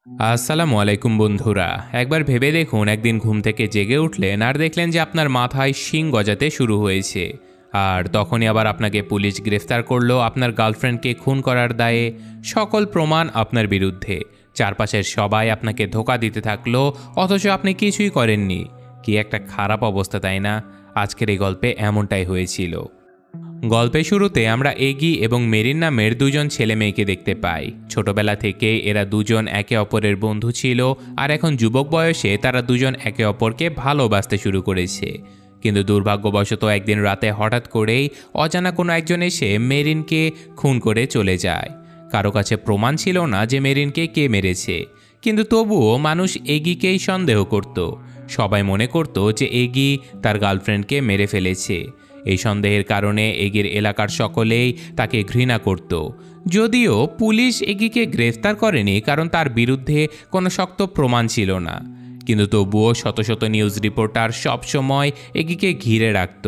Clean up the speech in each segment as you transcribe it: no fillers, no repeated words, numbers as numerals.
আসসালামু আলাইকুম বন্ধুরা। একবার ভেবে দেখুন, একদিন ঘুম থেকে জেগে উঠলেন আর দেখলেন যে আপনার মাথায় শিং গজাতে শুরু হয়েছে। আর তখনই আবার আপনাকে পুলিশ গ্রেফতার করলো আপনার গার্লফ্রেন্ডকে খুন করার দায়ে। সকল প্রমাণ আপনার বিরুদ্ধে, চারপাশের সবাই আপনাকে ধোঁকা দিতে থাকলো, অথচ আপনি কিছুই করেননি। কি একটা খারাপ অবস্থা, তাই না? আজকের এই গল্পে এমনটাই হয়েছিল। গল্পের শুরুতে আমরা এগি এবং মেরিন নামের দুজন ছেলে মেয়েকে দেখতে পাই। ছোটবেলা থেকে এরা দুজন একে অপরের বন্ধু ছিল, আর এখন যুবক বয়সে তারা দুজন একে অপরকে ভালোবাসতে শুরু করেছে। কিন্তু দুর্ভাগ্যবশত একদিন রাতে হঠাৎ করেই অজানা কোনো একজন এসে মেরিনকে খুন করে চলে যায়। কারো কাছে প্রমাণ ছিল না যে মেরিনকে কে মেরেছে, কিন্তু তবুও মানুষ এগিকেই সন্দেহ করত। সবাই মনে করত যে এগি তার গার্লফ্রেন্ডকে মেরে ফেলেছে। এই সন্দেহের কারণে এগির এলাকার সকলেই তাকে ঘৃণা করত। যদিও পুলিশ এগিকে গ্রেফতার করেনি, কারণ তার বিরুদ্ধে কোনো শক্ত প্রমাণ ছিল না। কিন্তু তবুও শত শত নিউজ রিপোর্টার সবসময় এগিকে ঘিরে রাখত।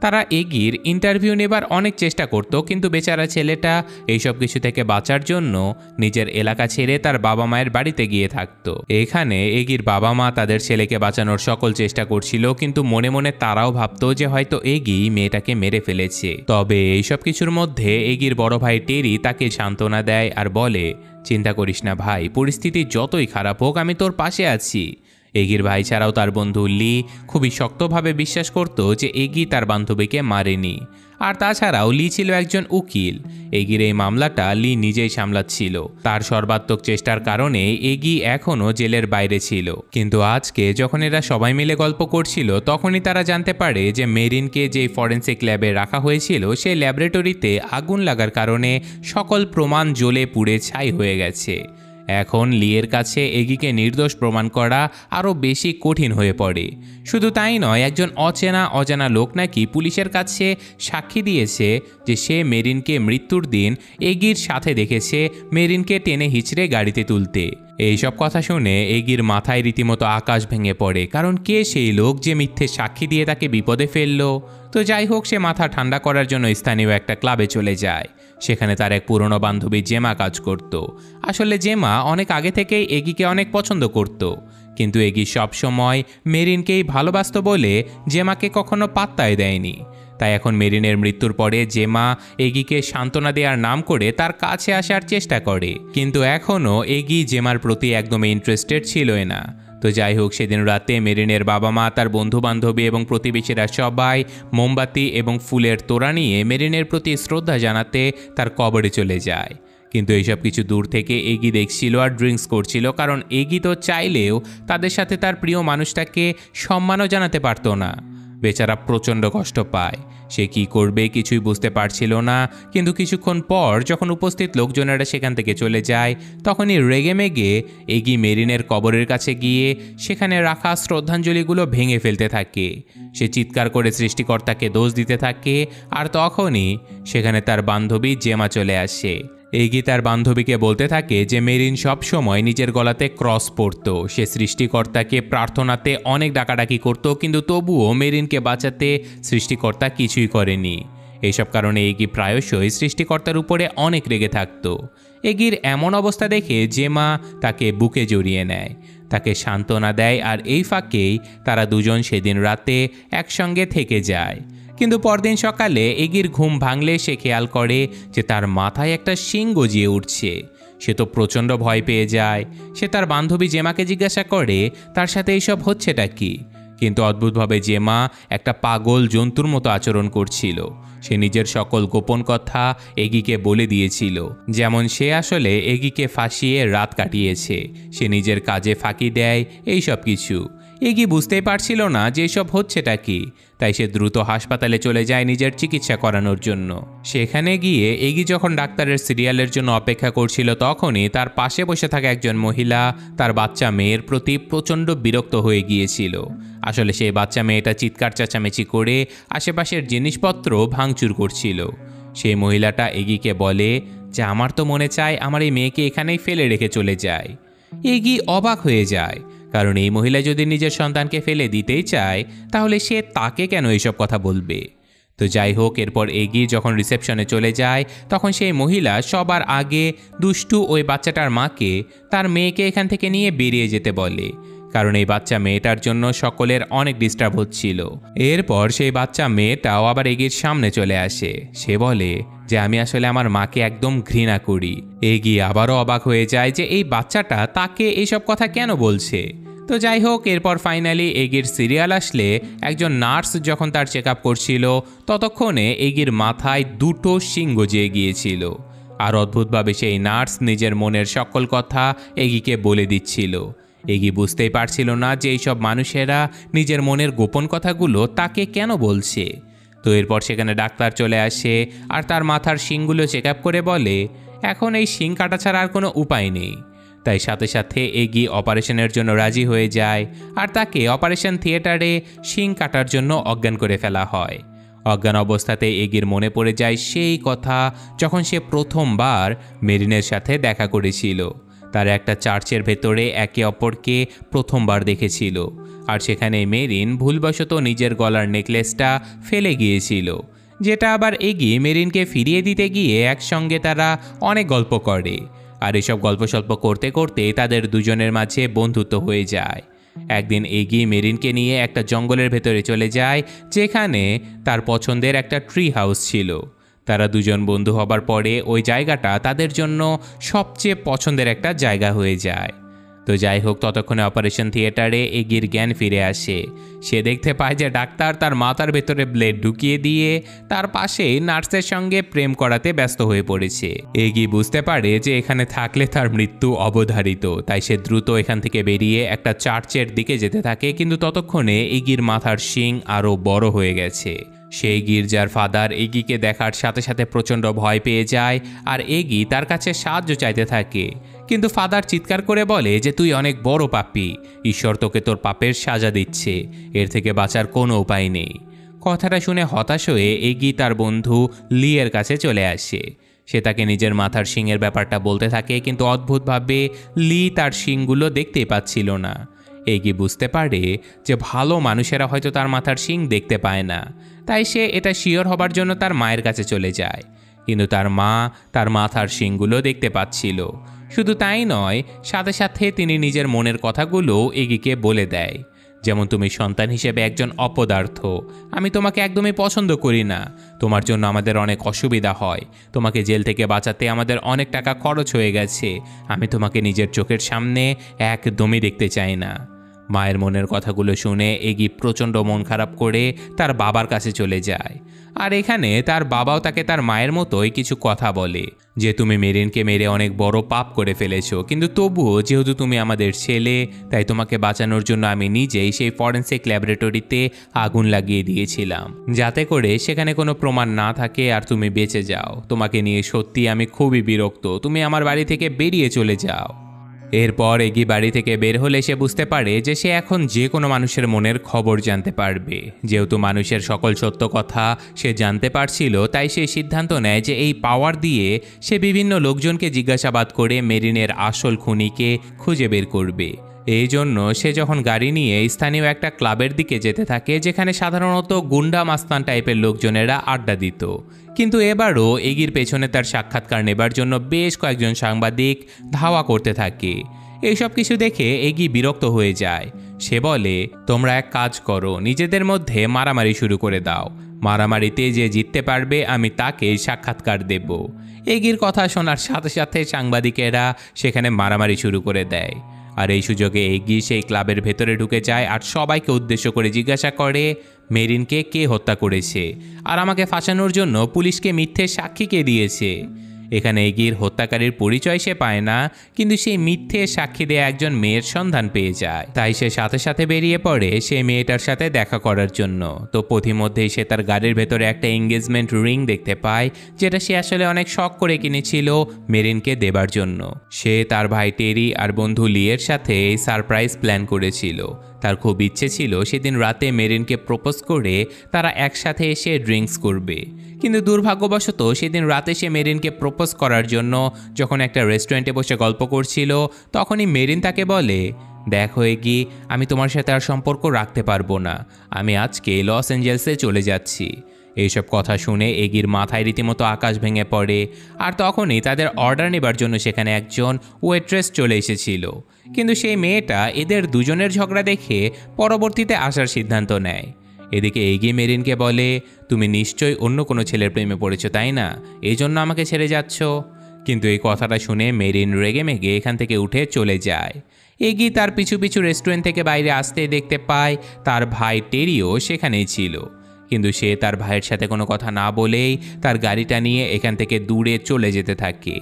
তারা এগির ইন্টারভিউ নেবার অনেক চেষ্টা করত, কিন্তু বেচারা ছেলেটা এইসব কিছু থেকে বাঁচার জন্য নিজের এলাকা ছেড়ে তার বাবা মায়ের বাড়িতে গিয়ে থাকতো। এখানে এগির বাবা মা তাদের ছেলেকে বাঁচানোর সকল চেষ্টা করছিল, কিন্তু মনে মনে তারাও ভাবতো যে হয়তো এগি মেয়েটাকে মেরে ফেলেছে। তবে এইসব কিছুর মধ্যে এগির বড় ভাই টেরি তাকে সান্ত্বনা দেয় আর বলে, চিন্তা করিস না ভাই, পরিস্থিতি যতই খারাপ হোক আমি তোর পাশে আছি। এগির ভাই ছাড়াও তার বন্ধু লি খুবই শক্তভাবে বিশ্বাস করত যে এগি তার বান্ধবীকে মারেনি। আর তাছাড়াও লি ছিল একজন উকিল। এগির এই মামলাটা লি নিজেই সামলাচ্ছিল। তার সর্বাত্মক চেষ্টার কারণে এগি এখনও জেলের বাইরে ছিল। কিন্তু আজকে যখন এরা সবাই মিলে গল্প করছিল, তখনই তারা জানতে পারে যে মেরিনকে যে ফরেন্সিক ল্যাবে রাখা হয়েছিল, সেই ল্যাবরেটরিতে আগুন লাগার কারণে সকল প্রমাণ জ্বলে পুড়ে ছাই হয়ে গেছে। এখন লিয়ের কাছে এগিকে নির্দোষ প্রমাণ করা আরও বেশি কঠিন হয়ে পড়ে। শুধু তাই নয়, একজন অজানা লোক নাকি পুলিশের কাছে সাক্ষী দিয়েছে যে সে মেরিনকে মৃত্যুর দিন এগির সাথে দেখেছে মেরিনকে টেনে হিচড়ে গাড়িতে তুলতে। এইসব কথা শুনে এগির মাথায় রীতিমতো আকাশ ভেঙে পড়ে, কারণ কে সেই লোক যে মিথ্যে সাক্ষী দিয়ে তাকে বিপদে ফেললো। তো যাই হোক, সে মাথা ঠান্ডা করার জন্য স্থানীয় একটা ক্লাবে চলে যায়। সেখানে তার এক পুরনো বান্ধবী জেমা কাজ করত। আসলে জেমা অনেক আগে থেকেই এগিকে অনেক পছন্দ করত, কিন্তু এগি সবসময় মেরিনকেই ভালোবাসত বলে জেমাকে কখনো পাত্তাই দেয়নি। তাই এখন মেরিনের মৃত্যুর পরে জেমা এগিকে সান্ত্বনা দেওয়ার নাম করে তার কাছে আসার চেষ্টা করে, কিন্তু এখনও এগি জেমার প্রতি একদমই ইন্টারেস্টেড ছিলই না। তো যাই হোক, সেদিন রাতে মেরিনের বাবা মা, তার বন্ধু বান্ধবী এবং প্রতিবেশীরা সবাই মোমবাতি এবং ফুলের তোড়া নিয়ে মেরিনের প্রতি শ্রদ্ধা জানাতে তার কবরে চলে যায়। কিন্তু এইসব কিছু দূর থেকে এগি দেখছিল আর ড্রিঙ্কস করছিল, কারণ এগি তো চাইলেও তাদের সাথে তার প্রিয় মানুষটাকে সম্মানও জানাতে পারতো না। বেচারা প্রচণ্ড কষ্ট পায়। সে কি করবে কিছুই বুঝতে পারছিল না। কিন্তু কিছুক্ষণ পর যখন উপস্থিত লোকজনেরা সেখান থেকে চলে যায়, তখনই রেগে মেগে এগি মেরিনের কবরের কাছে গিয়ে সেখানে রাখা শ্রদ্ধাঞ্জলিগুলো ভেঙে ফেলতে থাকে। সে চিৎকার করে সৃষ্টিকর্তাকে দোষ দিতে থাকে। আর তখনই সেখানে তার বান্ধবী জেমা চলে আসে। এগি তার বান্ধবীকে বলতে থাকে যে মেরিন সব সময় নিজের গলাতে ক্রস পরত। সে সৃষ্টিকর্তাকে প্রার্থনাতে অনেক ডাকাডাকি করত, কিন্তু তবুও মেরিনকে বাঁচাতে সৃষ্টিকর্তা কিছুই করেনি। এইসব কারণে এগি প্রায়শই সৃষ্টিকর্তার উপরে অনেক রেগে থাকত। এগির এমন অবস্থা দেখে জেমা তাকে বুকে জড়িয়ে নেয়, তাকে সান্ত্বনা দেয়, আর এই ফাঁকেই তারা দুজন সেদিন রাতে একসঙ্গে থেকে যায়। কিন্তু পরদিন সকালে এগির ঘুম ভাঙলে সে খেয়াল করে যে তার মাথায় একটা শিং গজিয়ে উঠছে। সে তো প্রচণ্ড ভয় পেয়ে যায়। সে তার বান্ধবী জেমাকে জিজ্ঞাসা করে তার সাথে এইসব হচ্ছেটা কি। কিন্তু অদ্ভুতভাবে জেমা একটা পাগল জন্তুর মতো আচরণ করছিল। সে নিজের সকল গোপন কথা এগিকে বলে দিয়েছিল, যেমন সে আসলে এগিকে ফাঁসিয়ে রাত কাটিয়েছে, সে নিজের কাজে ফাঁকি দেয়, এইসব কিছু। এগি বুঝতেই পারছিল না যে এসব হচ্ছেটা কি। তাই সে দ্রুত হাসপাতালে চলে যায় নিজের চিকিৎসা করানোর জন্য। সেখানে গিয়ে এগি যখন ডাক্তারের সিরিয়ালের জন্য অপেক্ষা করছিল, তখনই তার পাশে বসে থাকা একজন মহিলা তার বাচ্চা মেয়ের প্রতি প্রচণ্ড বিরক্ত হয়ে গিয়েছিল। আসলে সেই বাচ্চা মেয়েটা চিৎকার চেঁচামেচি করে আশেপাশের জিনিসপত্র ভাঙচুর করছিল। সেই মহিলাটা এগিকে বলে যে আমার তো মনে চায় আমার এই মেয়েকে এখানেই ফেলে রেখে চলে যায়। এগি অবাক হয়ে যায়, কারণ এই মহিলা যদি নিজের সন্তানকে ফেলে দিতেই চায়, তাহলে সে তাকে কেন এইসব কথা বলবে। তো যাই হোক, এরপর এগিয়ে যখন রিসেপশনে চলে যায় তখন সেই মহিলা সবার আগে দুষ্টু ওই বাচ্চাটার মাকে তার মেয়েকে এখান থেকে নিয়ে বেরিয়ে যেতে বলে, কারণ এই বাচ্চা মেয়েটার জন্য সকলের অনেক ডিস্টার্ব হচ্ছিল। এরপর সেই বাচ্চা মেয়েটাও আবার এগির সামনে চলে আসে। সে বলে যে আমি আসলে আমার মাকে একদম ঘৃণা করি। এগি আবারও অবাক হয়ে যায় যে এই বাচ্চাটা তাকে এইসব কথা কেন বলছে। তো যাই হোক, এরপর ফাইনালি এগির সিরিয়াল আসলে একজন নার্স যখন তার চেক আপ করছিল ততক্ষণে এগির মাথায় দুটো শিং গজিয়ে গিয়েছিল। আর অদ্ভুতভাবে সেই নার্স নিজের মনের সকল কথা এগিকে বলে দিচ্ছিল। এগি বুঝতেই পারছিল না যে এইসব মানুষেরা নিজের মনের গোপন কথাগুলো তাকে কেন বলছে। তো এরপর সেখানে ডাক্তার চলে আসে আর তার মাথার শিংগুলো চেক আপ করে বলে এখন এই শিং কাটা ছাড়া আর কোনো উপায় নেই। তাই সাথে সাথে এগি অপারেশনের জন্য রাজি হয়ে যায় আর তাকে অপারেশন থিয়েটারে শিং কাটার জন্য অজ্ঞান করে ফেলা হয়। অজ্ঞান অবস্থাতে এগির মনে পড়ে যায় সেই কথা যখন সে প্রথমবার মেরিনের সাথে দেখা করেছিল। তার একটা চার্চের ভেতরে একে অপরকে প্রথমবার দেখেছিল আর সেখানে মেরিন ভুলবশত নিজের গলার নেকলেসটা ফেলে গিয়েছিল, যেটা আবার এগি মেরিনকে ফিরিয়ে দিতে গিয়ে একসঙ্গে তারা অনেক গল্প করে। আর এসব গল্প স্বল্প করতে করতে তাদের দুজনের মাঝে বন্ধুত্ব হয়ে যায়। একদিন এগি মেরিনকে নিয়ে একটা জঙ্গলের ভেতরে চলে যায় যেখানে তার পছন্দের একটা ট্রি হাউস ছিল। তারা দুজন বন্ধু হবার পরে ওই জায়গাটা তাদের জন্য সবচেয়ে পছন্দের একটা জায়গা হয়ে যায়। তো যাই হোক, ততক্ষণে অপারেশন থিয়েটারে এগির জ্ঞান ফিরে আসে। সে দেখতে পায় যে ডাক্তার তার মাথার ভেতরে ব্লেড ঢুকিয়ে দিয়ে তার পাশেই নার্সের সঙ্গে প্রেম করাতে ব্যস্ত হয়ে পড়েছে। এগি বুঝতে পারে যে এখানে থাকলে তার মৃত্যু অবধারিত, তাই সে দ্রুত এখান থেকে বেরিয়ে একটা চার্চের দিকে যেতে থাকে। কিন্তু ততক্ষণে এগির মাথার শিং আরও বড় হয়ে গেছে। সেই গির্জার ফাদার এগিকে দেখার সাথে সাথে প্রচণ্ড ভয় পেয়ে যায় আর এগি তার কাছে সাহায্য চাইতে থাকে। কিন্তু ফাদার চিৎকার করে বলে যে তুই অনেক বড় পাপী, ঈশ্বর তোকে তোর পাপের সাজা দিচ্ছে, এর থেকে বাঁচার কোনো উপায় নেই। কথাটা শুনে হতাশ হয়ে এগি তার বন্ধু লিয়ের কাছে চলে আসে। সে তাকে নিজের মাথার শিংয়ের ব্যাপারটা বলতে থাকে, কিন্তু অদ্ভুতভাবে লি তার শিংগুলো দেখতেই পাচ্ছিল না। এগি বুঝতে পারে যে ভালো মানুষেরা হয়তো তার মাথার শিং দেখতে পায় না, তাই সে এটা শিওর হবার জন্য তার মায়ের কাছে চলে যায়। কিন্তু তার মা তার মাথার শিংগুলো দেখতে পাচ্ছিল। শুধু তাই নয়, সাথে সাথে তিনি নিজের মনের কথাগুলো এগিকে বলে দেয়, যেমন তুমি সন্তান হিসেবে একজন অপদার্থ, আমি তোমাকে একদমই পছন্দ করি না, তোমার জন্য আমাদের অনেক অসুবিধা হয়, তোমাকে জেল থেকে বাঁচাতে আমাদের অনেক টাকা খরচ হয়ে গেছে, আমি তোমাকে নিজের চোখের সামনে একদমই দেখতে চাই না। মায়ের মনের কথাগুলো শুনে এগি প্রচণ্ড মন খারাপ করে তার বাবার কাছে চলে যায়। আর এখানে তার বাবাও তাকে তার মায়ের মতোই কিছু কথা বলে যে তুমি মেরিনকে মেরে অনেক বড় পাপ করে ফেলেছো, কিন্তু তবুও যেহেতু তুমি আমাদের ছেলে, তাই তোমাকে বাঁচানোর জন্য আমি নিজেই সেই ফরেন্সিক ল্যাবরেটরিতে আগুন লাগিয়ে দিয়েছিলাম, যাতে করে সেখানে কোনো প্রমাণ না থাকে আর তুমি বেঁচে যাও। তোমাকে নিয়ে সত্যি আমি খুবই বিরক্ত, তুমি আমার বাড়ি থেকে বেরিয়ে চলে যাও। এরপর এগি বাড়ি থেকে বের হলে সে বুঝতে পারে যে সে এখন যে কোনো মানুষের মনের খবর জানতে পারবে। যেহেতু মানুষের সকল সত্য কথা সে জানতে পারছিল, তাই সে সিদ্ধান্ত নেয় যে এই পাওয়ার দিয়ে সে বিভিন্ন লোকজনকে জিজ্ঞাসাবাদ করে মেরিনের আসল খুনিকে খুঁজে বের করবে। এই জন্য সে যখন গাড়ি নিয়ে স্থানীয় একটা ক্লাবের দিকে যেতে থাকে যেখানে সাধারণত গুন্ডা মাস্তান টাইপের লোকজনেরা আড্ডা দিত, কিন্তু এবারও এগির পেছনে তার সাক্ষাৎকার নেবার জন্য বেশ কয়েকজন সাংবাদিক ধাওয়া করতে থাকে। এইসব কিছু দেখে এগি বিরক্ত হয়ে যায়। সে বলে, তোমরা এক কাজ করো, নিজেদের মধ্যে মারামারি শুরু করে দাও, মারামারিতে যে জিততে পারবে আমি তাকে সাক্ষাৎকার দেব। এগির কথা শোনার সাথে সাথে সাংবাদিকেরা সেখানে মারামারি শুরু করে দেয়। আর এই সুযোগে এগি সেই ক্লাবের ভেতরে ঢুকে যায় আর সবাইকে উদ্দেশ্য করে জিজ্ঞাসা করে মেরিনকে কে হত্যা করেছে আর আমাকে ফাঁসানোর জন্য পুলিশকে মিথ্যে সাক্ষী কে দিয়েছে। এখানে এগির হত্যাকারীর পরিচয় সে পায় না, কিন্তু সেই মিথ্যে সাক্ষী দেয়া একজন মেয়ের সন্ধান পেয়ে যায়। তাই সে সাথে সাথে বেরিয়ে পড়ে সেই মেয়েটার সাথে দেখা করার জন্য। তো পথিমধ্যেই সে তার গাড়ির ভেতরে একটা এঙ্গেজমেন্ট রিং দেখতে পায়, যেটা সে আসলে অনেক শখ করে কিনেছিল মেরিনকে দেবার জন্য। সে তার ভাই টেরি আর বন্ধু লিয়ের সাথে এই সারপ্রাইজ প্ল্যান করেছিল। তার খুব ইচ্ছে ছিল সেদিন রাতে মেরিনকে প্রপোজ করে তারা একসাথে এসে ড্রিঙ্কস করবে, কিন্তু দুর্ভাগ্যবশত সেদিন রাতে সে মেরিনকে প্রপোজ করার জন্য যখন একটা রেস্টুরেন্টে বসে গল্প করছিল, তখনই মেরিন তাকে বলে, দেখো এগি, আমি তোমার সাথে আর সম্পর্ক রাখতে পারবো না, আমি আজকে লস অ্যাঞ্জেলসে চলে যাচ্ছি। এইসব কথা শুনে এগির মাথায় রীতিমতো আকাশ ভেঙে পড়ে। আর তখনই তাদের অর্ডার নেবার জন্য সেখানে একজন ওয়েট্রেস চলে এসেছিল, কিন্তু সেই মেয়েটা এদের দুজনের ঝগড়া দেখে পরবর্তীতে আসার সিদ্ধান্ত নেয়। এদিকে এগি মেরিনকে বলে, তুমি নিশ্চয়ই অন্য কোনো ছেলের প্রেমে পড়েছো তাই না, এই জন্য আমাকে ছেড়ে যাচ্ছ। কিন্তু এই কথাটা শুনে মেরিন রেগে মেগে এখান থেকে উঠে চলে যায়। এগি তার পিছু পিছু রেস্টুরেন্ট থেকে বাইরে আসতে দেখতে পায় তার ভাই টেরিও সেখানেই ছিল, কিন্তু সে তার ভাইয়ের সাথে কোনো কথা না বলেই তার গাড়িটা নিয়ে এখান থেকে দূরে চলে যেতে থাকে।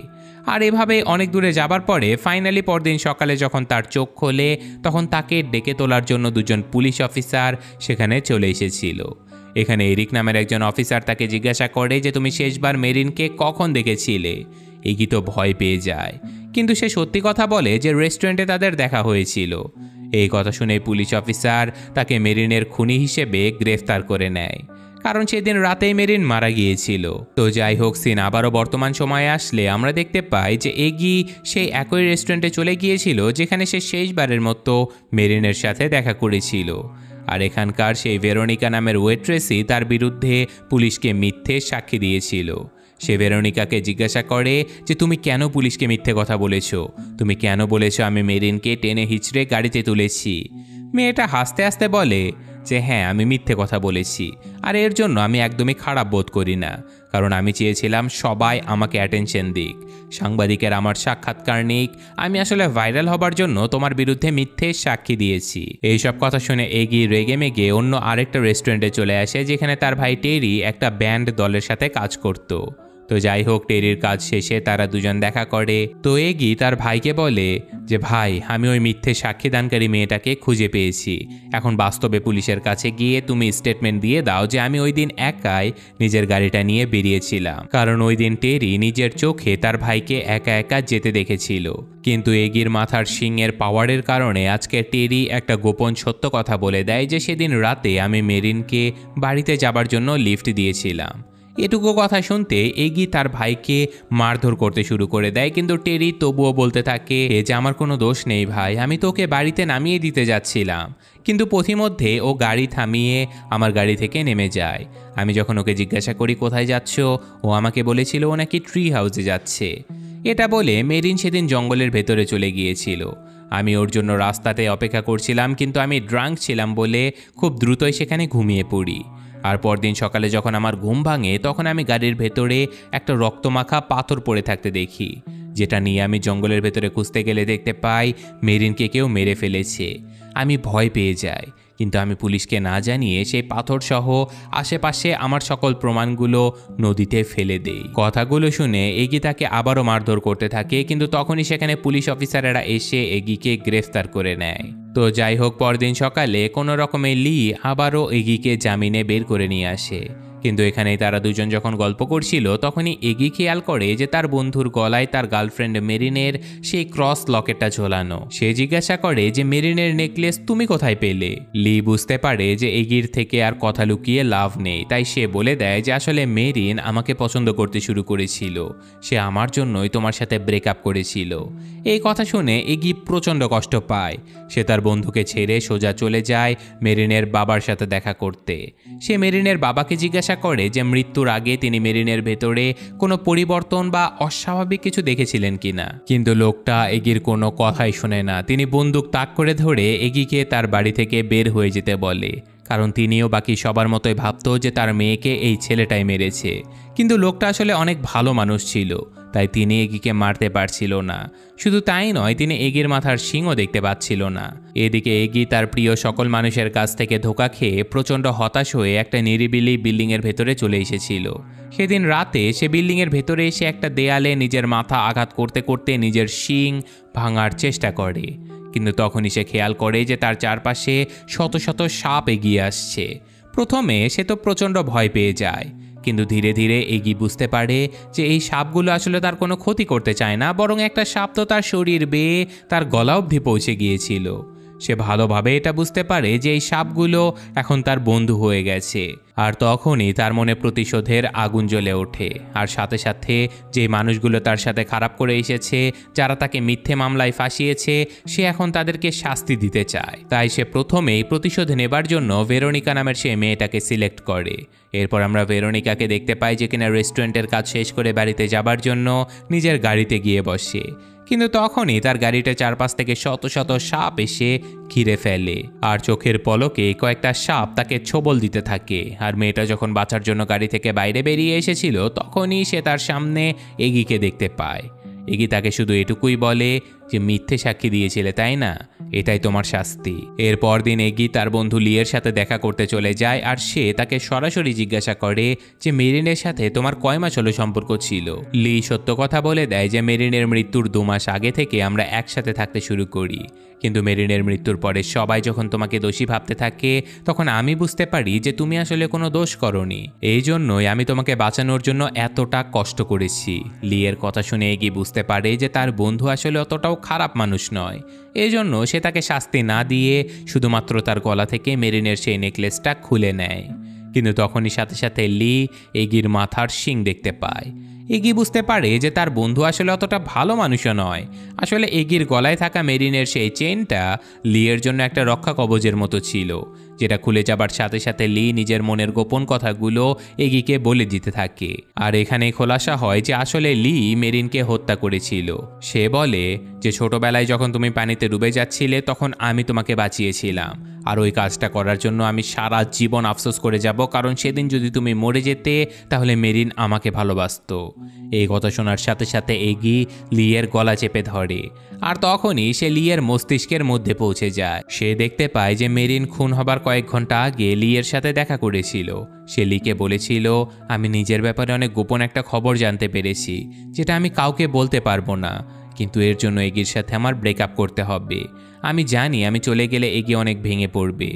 আর এভাবে অনেক দূরে যাবার পরে ফাইনালি পরদিন সকালে যখন তার চোখ খোলে, তখন তাকে ডেকে তোলার জন্য দুজন পুলিশ অফিসার সেখানে চলে এসেছিল। এখানে এরিক নামের একজন অফিসার তাকে জিজ্ঞাসা করে যে তুমি শেষবার মেরিনকে কখন দেখেছিলে। এগি তো ভয় পেয়ে যায়, কিন্তু সে সত্যি কথা বলে যে রেস্টুরেন্টে তাদের দেখা হয়েছিল। এই কথা শুনে পুলিশ অফিসার তাকে মেরিনের খুনি হিসেবে গ্রেফতার করে নেয়, কারণ সেদিন রাতেই মেরিন মারা গিয়েছিল। তো যাই হোক, সিন আবারও বর্তমান সময়ে আসলে আমরা দেখতে পাই যে এগি সেই একই রেস্টুরেন্টে চলে গিয়েছিল যেখানে সে শেষবারের মতো মেরিনের সাথে দেখা করেছিল। আর এখানকার সেই ভেরোনিকা নামের ওয়েট্রেসই তার বিরুদ্ধে পুলিশকে মিথ্যে সাক্ষী দিয়েছিল। সে ভেরোনিকাকে জিজ্ঞাসা করে যে তুমি কেন পুলিশকে মিথ্যে কথা বলেছো, তুমি কেন বলেছো আমি মেরিনকে টেনে হিচড়ে গাড়িতে তুলেছি। মেয়েটা হাসতে হাসতে বলে যে হ্যাঁ, আমি মিথ্যে কথা বলেছি, আর এর জন্য আমি একদমই খারাপ বোধ করি না, কারণ আমি চেয়েছিলাম সবাই আমাকে অ্যাটেনশন দিক, সাংবাদিকের আমার সাক্ষাৎকার নিক, আমি আসলে ভাইরাল হবার জন্য তোমার বিরুদ্ধে মিথ্যে সাক্ষী দিয়েছি। এইসব কথা শুনে এগি রেগে মেগে অন্য আরেকটা রেস্টুরেন্টে চলে আসে যেখানে তার ভাই টেরি একটা ব্যান্ড দলের সাথে কাজ করত। তো যাই হোক, টেরির কাজ শেষে তারা দুজন দেখা করে। তো এগি তার ভাইকে বলে যে ভাই, আমি ওই মিথ্যে সাক্ষীদানকারী মেয়েটাকে খুঁজে পেয়েছি, এখন বাস্তবে পুলিশের কাছে গিয়ে তুমি স্টেটমেন্ট দিয়ে দাও যে আমি ওই দিন একাই নিজের গাড়িটা নিয়ে বেরিয়েছিলাম, কারণ ওই দিন টেরি নিজের চোখে তার ভাইকে একা একা যেতে দেখেছিল। কিন্তু এগির মাথার শিংয়ের পাওয়ারের কারণে আজকে টেরি একটা গোপন সত্য কথা বলে দেয় যে সেদিন রাতে আমি মেরিনকে বাড়িতে যাবার জন্য লিফট দিয়েছিলাম। এটুকু কথা শুনতে এগি তার ভাইকে মারধর করতে শুরু করে দেয়, কিন্তু টেরি তবুও বলতে থাকে যে আমার কোনো দোষ নেই ভাই, আমি তোকে বাড়িতে নামিয়ে দিতে যাচ্ছিলাম। কিন্তু পথিমধ্যে ও গাড়ি থামিয়ে আমার গাড়ি থেকে নেমে যায়। আমি যখন ওকে জিজ্ঞাসা করি কোথায় যাচ্ছ, ও আমাকে বলেছিল ও নাকি ট্রি হাউসে যাচ্ছে। এটা বলে মেরিন সেদিন জঙ্গলের ভেতরে চলে গিয়েছিল। আমি ওর জন্য রাস্তাতে অপেক্ষা করছিলাম, কিন্তু আমি ড্রাঙ্ক ছিলাম বলে খুব দ্রুতই সেখানে ঘুমিয়ে পড়ি। আর পরদিন সকালে যখন আমার ঘুম ভাঙে তখন আমি গাড়ির ভেতরে একটা রক্তমাখা পাথর পড়ে থাকতে দেখি, যেটা নিয়ে আমি জঙ্গলের ভেতরে খুঁজতে গেলে দেখতে পাই মেরিনকে কেউ মেরে ফেলেছে। আমি ভয় পেয়ে যাই, কিন্তু আমি পুলিশকে না জানিয়ে সেই পাথর সহ আশেপাশে আমার সকল প্রমাণগুলো নদীতে ফেলে দেই। কথাগুলো শুনে এগি তাকে আবারও মারধর করতে থাকে, কিন্তু তখনই সেখানে পুলিশ অফিসারেরা এসে এগিকে গ্রেফতার করে নেয়। তো যাই হোক, পরদিন সকালে কোনো রকমে লি আবারও এগিকে জামিনে বের করে নিয়ে আসে। কিন্তু এখানেই তারা দুজন যখন গল্প করছিল তখনই এগি খেয়াল করে যে তার বন্ধুর গলায় তার গার্লফ্রেন্ড মেরিনের সেই ক্রস লকেটটা ঝোলানো। সে জিজ্ঞাসা করে যে মেরিনের নেকলেস তুমি কোথায় পেলে। লি বুঝতে পারে যে এগির থেকে আর কথা লুকিয়ে লাভ নেই, তাই সে বলে দেয় যে আসলে মেরিন আমাকে পছন্দ করতে শুরু করেছিল, সে আমার জন্যই তোমার সাথে ব্রেকআপ করেছিল। এই কথা শুনে এগি প্রচণ্ড কষ্ট পায়। সে তার বন্ধুকে ছেড়ে সোজা চলে যায় মেরিনের বাবার সাথে দেখা করতে। সে মেরিনের বাবাকে জিজ্ঞাসা করে যে মৃত্যুর আগে তিনি মেরিনের ভেতরে কোনো পরিবর্তন বা অস্বাভাবিক কিছু দেখেছিলেন কিনা, কিন্তু লোকটা এগির কোনো কথাই শোনে না। তিনি বন্দুক তাক করে ধরে এগিকে তার বাড়ি থেকে বের হয়ে যেতে বলে, কারণ তিনিও বাকি সবার মতোই ভাবত যে তার মেয়েকে এই ছেলেটাই মেরেছে। কিন্তু লোকটা আসলে অনেক ভালো মানুষ ছিল, তাই তিনি এগিকে মারতে পারছিল না। শুধু তাই নয়, তিনি এগির মাথার শিংও দেখতে পাচ্ছিল না। এদিকে এগি তার প্রিয় সকল মানুষের কাছ থেকে ধোঁকা খেয়ে প্রচণ্ড হতাশ হয়ে একটা নিরিবিলি বিল্ডিংয়ের ভেতরে চলে এসেছিল। সেদিন রাতে সে বিল্ডিংয়ের ভেতরে এসে একটা দেয়ালে নিজের মাথা আঘাত করতে করতে নিজের শিং ভাঙার চেষ্টা করে, কিন্তু তখনই সে খেয়াল করে যে তার চারপাশে শত শত সাপ এগিয়ে আসছে। প্রথমে সে তো প্রচণ্ড ভয় পেয়ে যায়, কিন্তু ধীরে ধীরে এগি বুঝতে পারে যে এই সাপগুলো আসলে তার কোনো ক্ষতি করতে চায় না, বরং একটা সাপ তো তার শরীর বেয়ে তার গলা অবধি পৌঁছে গিয়েছিল। সে ভালোভাবে এটা বুঝতে পারে যে এই সাপগুলো এখন তার বন্ধু হয়ে গেছে। আর তখনই তার মনে প্রতিশোধের আগুন জ্বলে ওঠে। আর সাথে সাথে যে মানুষগুলো তার সাথে খারাপ করে এসেছে, যারা তাকে মিথ্যে মামলায় ফাঁসিয়েছে, সে এখন তাদেরকে শাস্তি দিতে চায়। তাই সে প্রথমেই প্রতিশোধ নেবার জন্য ভেরোনিকা নামের সেই মেয়েটাকে সিলেক্ট করে। এরপর আমরা ভেরোনিকাকে দেখতে পাই যে কিনা রেস্টুরেন্টের কাজ শেষ করে বাড়িতে যাবার জন্য নিজের গাড়িতে গিয়ে বসে। কিন্তু তখনই তার গাড়িটা চারপাশ থেকে শত শত সাপ এসে ঘিরে ফেলে। আর চোখের পলকে কয়েকটা সাপ তাকে ছোবল দিতে থাকে। আর মেয়েটা যখন বাঁচার জন্য গাড়ি থেকে বাইরে বেরিয়ে এসেছিল, তখনই সে তার সামনে এগিকে দেখতে পায়। এগি তাকে শুধু এটুকুই বলে যে মিথ্যে সাক্ষী দিয়েছিলে, তাই না? এটাই তোমার শাস্তি। এরপর দিন এগি তার বন্ধু লিয়ের সাথে দেখা করতে চলে যায়। আর সে তাকে সরাসরি জিজ্ঞাসা করে যে মেরিনের সাথে তোমার কয় মাস হলো সম্পর্ক ছিল। লি সত্য কথা বলে দেয় যে মেরিনের মৃত্যুর 2 মাস আগে থেকে আমরা একসাথে থাকতে শুরু করি। কিন্তু মেরিনের মৃত্যুর পরে সবাই যখন তোমাকে দোষী ভাবতে থাকে, তখন আমি বুঝতে পারি যে তুমি আসলে কোনো দোষ করনি। এই জন্যই আমি তোমাকে বাঁচানোর জন্য এতটা কষ্ট করেছি। লিয়ের কথা শুনে এগি বুঝতে পারে যে তার বন্ধু আসলে অতটাও খারাপ মানুষ নয়। এই জন্য সে তাকে শাস্তি না দিয়ে শুধুমাত্র তার গলা থেকে মেরিনের সেই নেকলেসটা খুলে নেয়। কিন্তু তখনই সাথে সাথে লি এগির মাথার শিং দেখতে পায়। এগি বুঝতে পারে যে তার বন্ধু আসলে অতটা ভালো মানুষও নয়। আসলে এগির গলায় থাকা মেরিনের সেই চেনটা লিয়ের জন্য একটা রক্ষা কবচের মতো ছিল, যেটা খুলে যাবার সাথে সাথে লি নিজের মনের গোপন কথাগুলো এগিকে বলে দিতে থাকে। আর এখানে খোলাসা হয় যে আসলে লি মেরিনকে হত্যা করেছিল। সে বলে যে ছোটবেলায় যখন তুমি পানিতে ডুবে যাচ্ছিলে, তখন আমি তোমাকে বাঁচিয়েছিলাম। আর ওই কাজটা করার জন্য আমি সারা জীবন আফসোস করে যাব, কারণ সেদিন যদি তুমি মরে যেতে, তাহলে মেরিন আমাকে ভালোবাসতো। এই কথা শোনার সাথে সাথে এগি লিয়ের গলা চেপে ধরে। আর তখনই সে লিয়ের মস্তিষ্কের মধ্যে পৌঁছে যায়। সে দেখতে পায় যে মেরিন খুন হবার কয়েক ঘন্টা আগে লিয়ের সাথে দেখা করেছিল। সে লিকে বলেছিল, আমি নিজের ব্যাপারে অনেক গোপন একটা খবর জানতে পেরেছি, যেটা আমি কাউকে বলতে পারবো না। কিন্তু এর জন্য এগির সাথে আমার ব্রেকআপ করতে হবে। আমি জানি আমি চলে গেলে এগি অনেক ভেঙে পড়বে।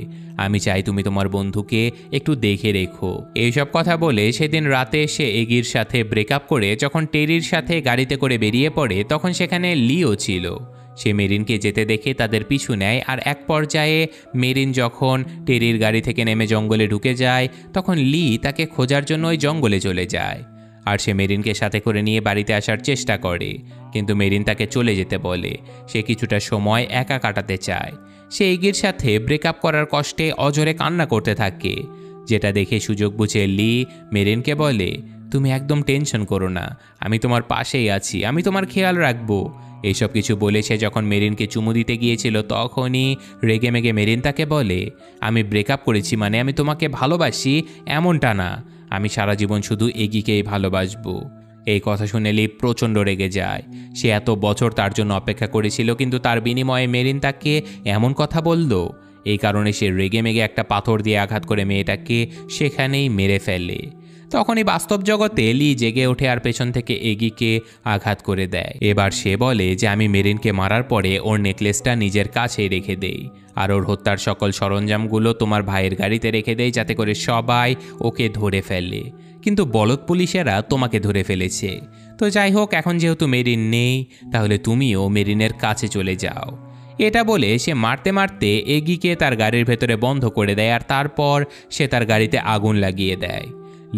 আমি চাই তুমি তোমার বন্ধুকে একটু দেখে রেখো। এইসব কথা বলে সেদিন রাতে সে এগির সাথে ব্রেকআপ করে যখন টেরির সাথে গাড়িতে করে বেরিয়ে পড়ে, তখন সেখানে লিও ছিল। সে মেরিনকে যেতে দেখে তাদের পিছু নেয়। আর এক পর্যায়ে মেরিন যখন টেরির গাড়ি থেকে নেমে জঙ্গলে ঢুকে যায়, তখন লি তাকে খোঁজার জন্য ওই জঙ্গলে চলে যায়। আর সে মেরিনকে সাথে করে নিয়ে বাড়িতে আসার চেষ্টা করে, কিন্তু মেরিন তাকে চলে যেতে বলে। সে কিছুটা সময় একা কাটাতে চায়। সে এগির সাথে ব্রেকআপ করার কষ্টে অঝরে কান্না করতে থাকে, যেটা দেখে সুযোগ বুঝে লি মেরিনকে বলে, তুমি একদম টেনশন করো না, আমি তোমার পাশেই আছি, আমি তোমার খেয়াল রাখবো। এইসব কিছু বলে সে যখন মেরিনকে চুমু দিতে গিয়েছিল, তখনই রেগে মেগে মেরিন তাকে বলে, আমি ব্রেকআপ করেছি মানে আমি তোমাকে ভালোবাসি এমনটা না, আমি সারা জীবন শুধু এগিকেই ভালোবাসবো। এই কথা শুনে লি প্রচণ্ড রেগে যায়। সে এত বছর তার জন্য অপেক্ষা করেছিল, কিন্তু তার বিনিময়ে মেরিন তাকে এমন কথা বলল। এই কারণে সে রেগে মেগে একটা পাথর দিয়ে আঘাত করে মেয়েটাকে সেখানেই মেরে ফেলে। তখনই বাস্তব জগতে লি জেগে ওঠে আর পেছন থেকে এগিকে আঘাত করে দেয়। এবার সে বলে যে আমি মেরিনকে মারার পরে ওর নেকলেসটা নিজের কাছেই রেখে দেই, আর ওর হত্যার সকল সরঞ্জামগুলো তোমার ভাইয়ের গাড়িতে রেখে দেই, যাতে করে সবাই ওকে ধরে ফেলে। কিন্তু বলদ পুলিশেরা তোমাকে ধরে ফেলেছে। তো যাই হোক, এখন যেহেতু মেরিন নেই, তাহলে তুমিও মেরিনের কাছে চলে যাও। এটা বলে সে মারতে মারতে এগিকে তার গাড়ির ভেতরে বন্ধ করে দেয়। আর তারপর সে তার গাড়িতে আগুন লাগিয়ে দেয়।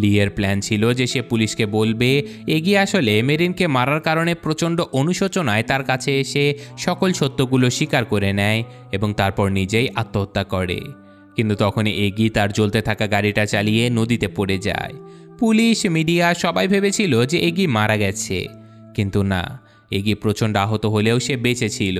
লিয়ের প্ল্যান ছিল যে সে পুলিশকে বলবে এগি আসলে মেরিনকে মারার কারণে প্রচণ্ড অনুশোচনায় তার কাছে এসে সকল সত্যগুলো স্বীকার করে নেয় এবং তারপর নিজেই আত্মহত্যা করে। কিন্তু তখনই এগি তার জ্বলতে থাকা গাড়িটা চালিয়ে নদীতে পড়ে যায়। পুলিশ, মিডিয়া সবাই ভেবেছিল যে এগি মারা গেছে, কিন্তু না, এগি প্রচণ্ড আহত হলেও সে বেঁচে ছিল।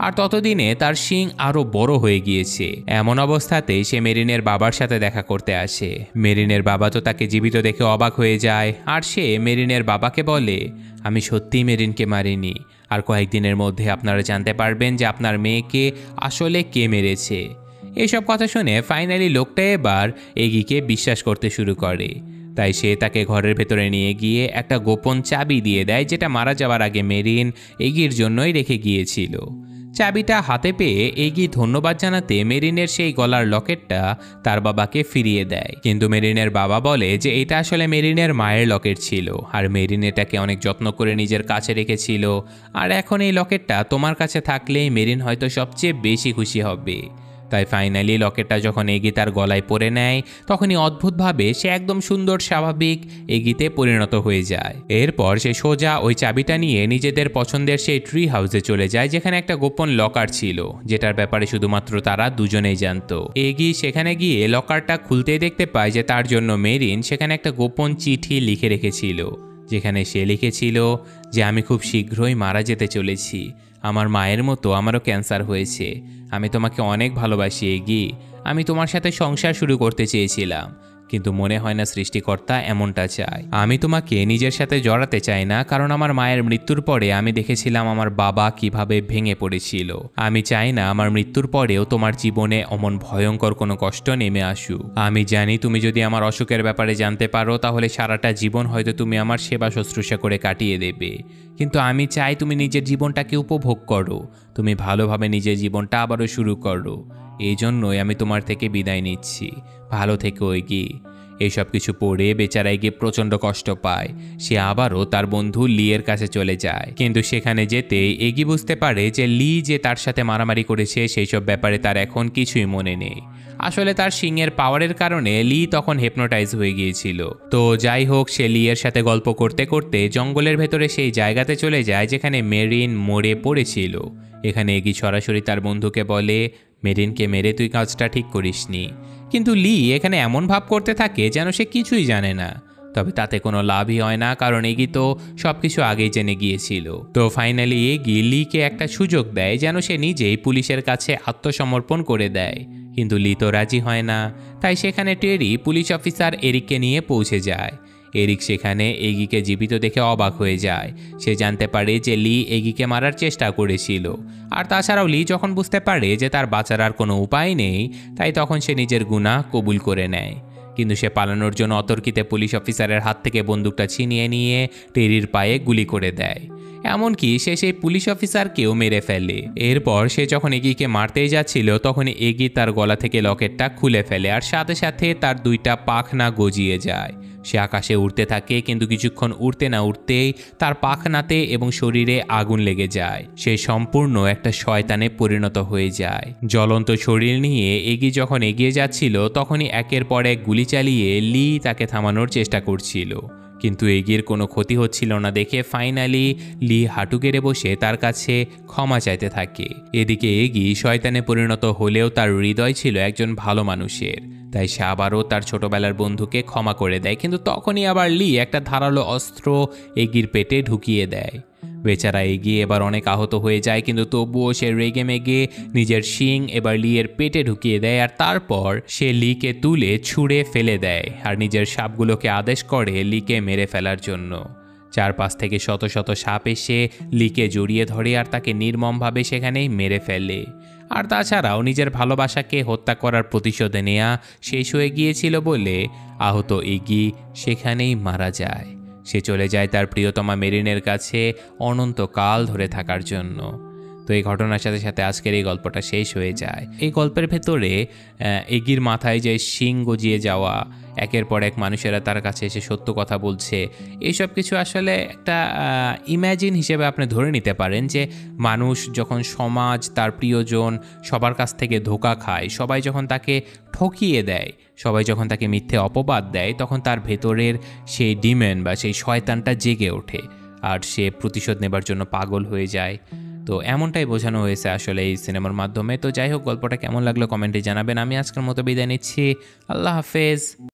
আর ততদিনে তার শিং আরও বড় হয়ে গিয়েছে। এমন অবস্থাতেই সে মেরিনের বাবার সাথে দেখা করতে আসে। মেরিনের বাবা তো তাকে জীবিত দেখে অবাক হয়ে যায়। আর সে মেরিনের বাবাকে বলে, আমি সত্যিই মেরিনকে মারিনি, আর কয়েকদিনের মধ্যে আপনারা জানতে পারবেন যে আপনার মেয়েকে আসলে কে মেরেছে। এসব কথা শুনে ফাইনালি লোকটা এবার এগিকে বিশ্বাস করতে শুরু করে। তাই সে তাকে ঘরের ভেতরে নিয়ে গিয়ে একটা গোপন চাবি দিয়ে দেয়, যেটা মারা যাওয়ার আগে মেরিন এগির জন্যই রেখে গিয়েছিল। চাবিটা হাতে পেয়ে এগি ধন্যবাদ জানাতে মেরিনের সেই গলার লকেটটা তার বাবাকে ফিরিয়ে দেয়, কিন্তু মেরিনের বাবা বলে যে এটা আসলে মেরিনের মায়ের লকেট ছিল, আর মেরিন এটাকে অনেক যত্ন করে নিজের কাছে রেখেছিল, আর এখন এই লকেটটা তোমার কাছে থাকলে মেরিন হয়তো সবচেয়ে বেশি খুশি হবে। তাই ফাইনালি লকেটটা যখন এগি তার গলায় পরে নেয়, তখনই অদ্ভুতভাবে সে একদম সুন্দর স্বাভাবিক এগিতে পরিণত হয়ে যায়। এরপর সে সোজা ওই চাবিটা নিয়ে নিজেদের পছন্দের সেই ট্রি হাউসে চলে যায়, যেখানে একটা গোপন লকার ছিল, যেটার ব্যাপারে শুধুমাত্র তারা দুজনেই জানতো। এগি সেখানে গিয়ে লকারটা খুলতেই দেখতে পায় যে তার জন্য মেরিন সেখানে একটা গোপন চিঠি লিখে রেখেছিল, যেখানে সে লিখেছিল যে আমি খুব শীঘ্রই মারা যেতে চলেছি, আমার মায়ের মতো আমারও ক্যান্সার হয়েছে, আমি তোমাকে অনেক ভালোবাসি এগি, আমি তোমার সাথে সংসার শুরু করতে চেয়েছিলাম, কিন্তু মনে হয় না সৃষ্টিকর্তা এমনটা চায়। আমি তোমাকে নিজের সাথে জড়াতে চাই না, কারণ আমার মায়ের মৃত্যুর পরে আমি দেখেছিলাম আমার বাবা কিভাবে ভেঙে পড়েছিল। আমি চাই না আমার মৃত্যুর পরেও তোমার জীবনে অমন ভয়ঙ্কর কোনো কষ্ট নেমে আসুক। আমি জানি তুমি যদি আমার অসুখের ব্যাপারে জানতে পারো তাহলে সারাটা জীবন হয়তো তুমি আমার সেবা শুশ্রূষা করে কাটিয়ে দেবে, কিন্তু আমি চাই তুমি নিজের জীবনটাকে উপভোগ করো, তুমি ভালোভাবে নিজের জীবনটা আবারও শুরু করো, এই জন্যই আমি তোমার থেকে বিদায় নিচ্ছি, ভালো থেকো এগি। এইসব কিছু পড়ে বেচারা এগি প্রচণ্ড কষ্ট পায়। সে আবারও তার বন্ধু লি এর কাছে চলে যায়, কিন্তু সেখানে যেতে এগি বুঝতে পারে যে লি যে তার সাথে মারামারি করেছে সেই সব ব্যাপারে তার এখন কিছুই মনে নেই। আসলে তার সিংয়ের পাওয়ারের কারণে লি তখন হেপনোটাইজ হয়ে গিয়েছিল। তো যাই হোক, সে লি এর সাথে গল্প করতে করতে জঙ্গলের ভেতরে সেই জায়গাতে চলে যায় যেখানে মেরিন মরে পড়েছিল। এখানে এগি সরাসরি তার বন্ধুকে বলে, মেরিনকে মেরে তুই কাজটা ঠিক করিসনি। কিন্তু লি এখানে এমন ভাব করতে থাকে যেন সে কিছুই জানে না। তবে তাতে কোনো লাভই হয় না, কারণ এগি তো সবকিছু আগেই জেনে গিয়েছিল। তো ফাইনালি এগি লিকে একটা সুযোগ দেয় যেন সে নিজেই পুলিশের কাছে আত্মসমর্পণ করে দেয়, কিন্তু লি তো রাজি হয় না। তাই সেখানে টেরি পুলিশ অফিসার এরিককে নিয়ে পৌঁছে যায়। এরিক সেখানে এগিকে জীবিত দেখে অবাক হয়ে যায়। সে জানতে পারে যে লি এগিকে মারার চেষ্টা করেছিল, আর তাছাড়াও লি যখন বুঝতে পারে যে তার বাঁচার আর কোনো উপায় নেই, তাই তখন সে নিজের গুনাহ কবুল করে নেয়। কিন্তু সে পালানোর জন্য অতর্কিতে পুলিশ অফিসারের হাত থেকে বন্দুকটা ছিনিয়ে নিয়ে টেরির পায়ে গুলি করে দেয়। এমনকি সে সেই পুলিশ অফিসারকেও মেরে ফেলে। এরপর সে যখন এগিকে মারতেই যাচ্ছিল তখনই এগি তার গলা থেকে লকেটটা খুলে ফেলে, আর সাথে সাথে তার দুইটা পাখনা গজিয়ে যায়। সে আকাশে উড়তে থাকে, কিন্তু কিছুক্ষণ উড়তে না উড়তেই তার পাখনাতে এবং শরীরে আগুন লেগে যায়। সে সম্পূর্ণ একটা শয়তানে পরিণত হয়ে যায়। জ্বলন্ত শরীর নিয়ে এগি যখন এগিয়ে যাচ্ছিল তখনই একের পর এক গুলি চালিয়ে লি তাকে থামানোর চেষ্টা করছিল, কিন্তু এগির কোনো ক্ষতি হচ্ছিল না দেখে ফাইনালি লি হাঁটু গেড়ে বসে তার কাছে ক্ষমা চাইতে থাকে। এদিকে এগি শয়তানে পরিণত হলেও তার হৃদয় ছিল একজন ভালো মানুষের, তাই সে আবারও তার ছোটবেলার বন্ধুকে ক্ষমা করে দেয়। কিন্তু তখনই আবার লি একটা ধারালো অস্ত্র এগির পেটে ঢুকিয়ে দেয়। বেচারা এগি এবার অনেক আহত হয়ে যায়, কিন্তু তবুও সে রেগে মেগে নিজের শিং এবার লি এর পেটে ঢুকিয়ে দেয়, আর তারপর সে লিকে তুলে ছুঁড়ে ফেলে দেয় আর নিজের সাপগুলোকে আদেশ করে লিকে মেরে ফেলার জন্য। চারপাশ থেকে শত শত সাপ এসে লিকে জড়িয়ে ধরে আর তাকে নির্মমভাবে সেখানেই মেরে ফেলে। আর তাছাড়াও নিজের ভালোবাসাকে হত্যা করার প্রতিশোধ নেওয়া শেষ হয়ে গিয়েছিল বলে আহত এগি সেখানেই মারা যায়। সে চলে যায় তার প্রিয়তমা মেরিনের কাছে অনন্তকাল ধরে থাকার জন্য। তো এই ঘটনার সাথে সাথে আজকের এই গল্পটা শেষ হয়ে যায়। এই গল্পের ভেতরে এগির মাথায় যে শিং গজিয়ে যাওয়া, একের পর এক মানুষেরা তার কাছে এসে সত্য কথা বলছে, এইসব কিছু আসলে একটা ইম্যাজিন হিসেবে আপনি ধরে নিতে পারেন যে মানুষ যখন সমাজ তার প্রিয়জন সবার কাছ থেকে ধোঁকা খায়, সবাই যখন তাকে ঠকিয়ে দেয়, সবাই যখন তাকে মিথ্যে অপবাদ দেয়, তখন তার ভেতরের সেই ডিমেন বা সেই শয়তানটা জেগে ওঠে আর সে প্রতিশোধ নেবার জন্য পাগল হয়ে যায়। তো এমনটাই বোঝানো হয়েছে আসলে এই সিনেমার মাধ্যমে। তো যাই হোক, গল্পটা কেমন লাগলো কমেন্টে জানাবেন। আমি আজকের মতো বিদায় নিচ্ছি। আল্লাহ হাফেজ।